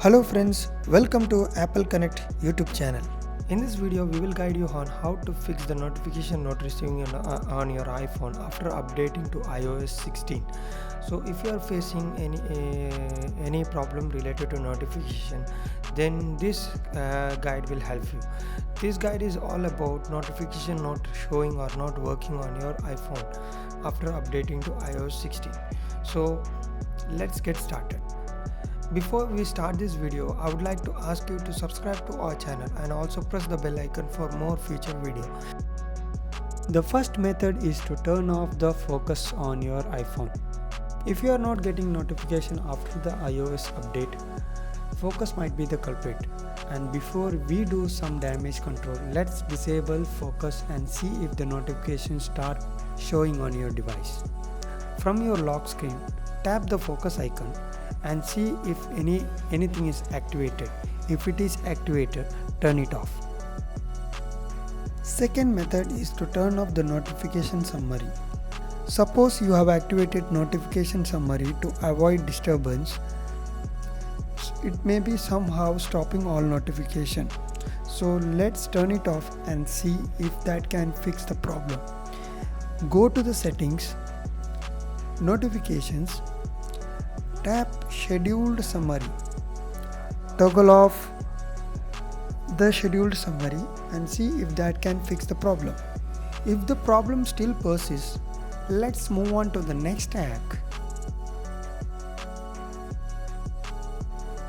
Hello friends, welcome to Apple Connect YouTube channel. In this video, we will guide you on how to fix the notification not receiving on your iPhone after updating to iOS 16. So if you are facing any problem related to notification, then this guide will help you. This guide is all about notification not showing or not working on your iPhone after updating to iOS 16. So let's get started. Before we start this video, I would like to ask you to subscribe to our channel and also press the bell icon for more future videos. The first method is to turn off the focus on your iPhone. If you are not getting notification after the iOS update, focus might be the culprit. And before we do some damage control, let's disable focus and see if the notifications start showing on your device. From your lock screen, tap the focus icon and see if anything is activated. If it is activated, turn it off. Second method is to turn off the notification summary. Suppose you have activated notification summary to avoid disturbance. It may be somehow stopping all notification. So let's turn it off and see if that can fix the problem. Go to the settings, notifications, tap scheduled summary. Toggle off the scheduled summary and see if that can fix the problem. If the problem still persists, let's move on to the next hack.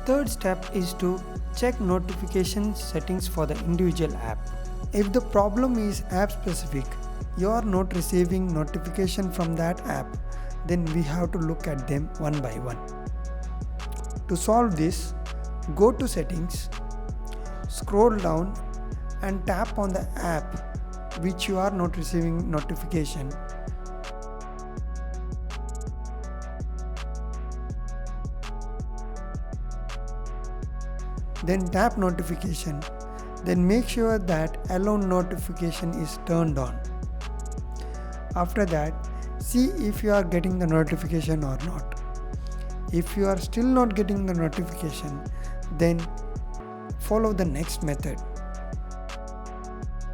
Third step is to check notification settings for the individual app. If the problem is app specific, you are not receiving notification from that app, then we have to look at them one by one. To solve this, go to settings, scroll down and tap on the app which you are not receiving notification. Then tap notification. Then make sure that allow notification is turned on. After that, see if you are getting the notification or not. If you are still not getting the notification, then follow the next method.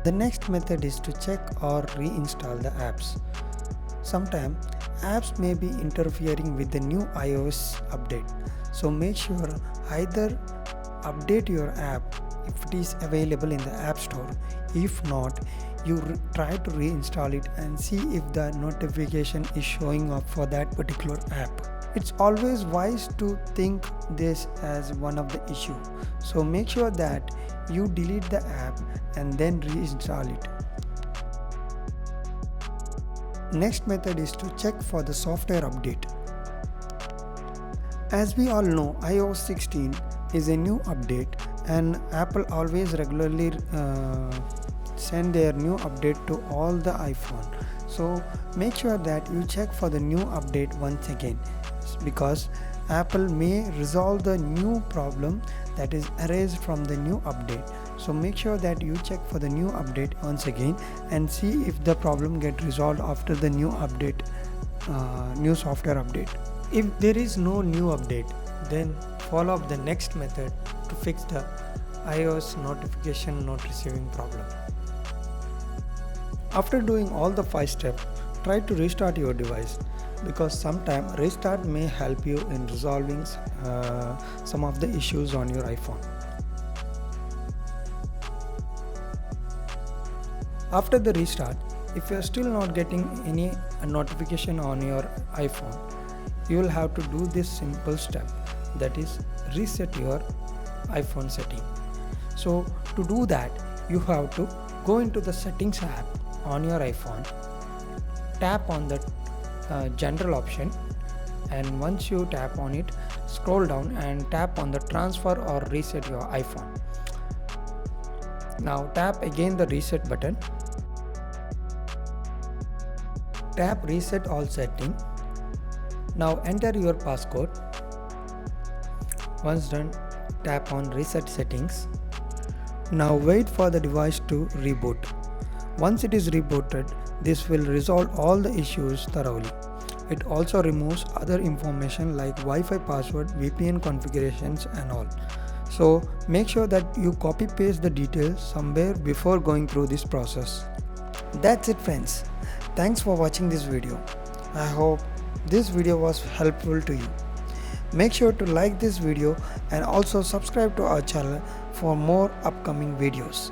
The next method is to check or reinstall the apps. Sometimes apps may be interfering with the new iOS update. So make sure either update your app if it is available in the App Store. If not, you try to reinstall it and see if the notification is showing up for that particular app. It's always wise to think this as one of the issue. So make sure that you delete the app and then reinstall it. Next method is to check for the software update. As we all know, iOS 16 is a new update and Apple always regularly send their new update to all the iPhone. So make sure that you check for the new update once again, because Apple may resolve the new problem that is erased from the new update. So make sure that you check for the new update once again and see if the problem get resolved after the new update, new software update. If there is no new update, then follow up the next method to fix the iOS notification not receiving problem. After doing all the 5 steps, try to restart your device, because sometimes restart may help you in resolving some of the issues on your iPhone. After the restart, if you are still not getting any notification on your iPhone, you will have to do this simple step, that is reset your iPhone setting. So to do that, you have to go into the settings app on your iPhone, tap on the general option, and once you tap on it, scroll down and tap on the transfer or reset your iPhone. Now tap again the reset button, tap reset all setting. Now enter your passcode. Once done, tap on reset settings. Now wait for the device to reboot. Once it is rebooted, this will resolve all the issues thoroughly. It also removes other information like Wi-Fi password, VPN configurations and all. So make sure that you copy paste the details somewhere before going through this process. That's it friends. Thanks for watching this video. I hope this video was helpful to you. Make sure to like this video and also subscribe to our channel for more upcoming videos.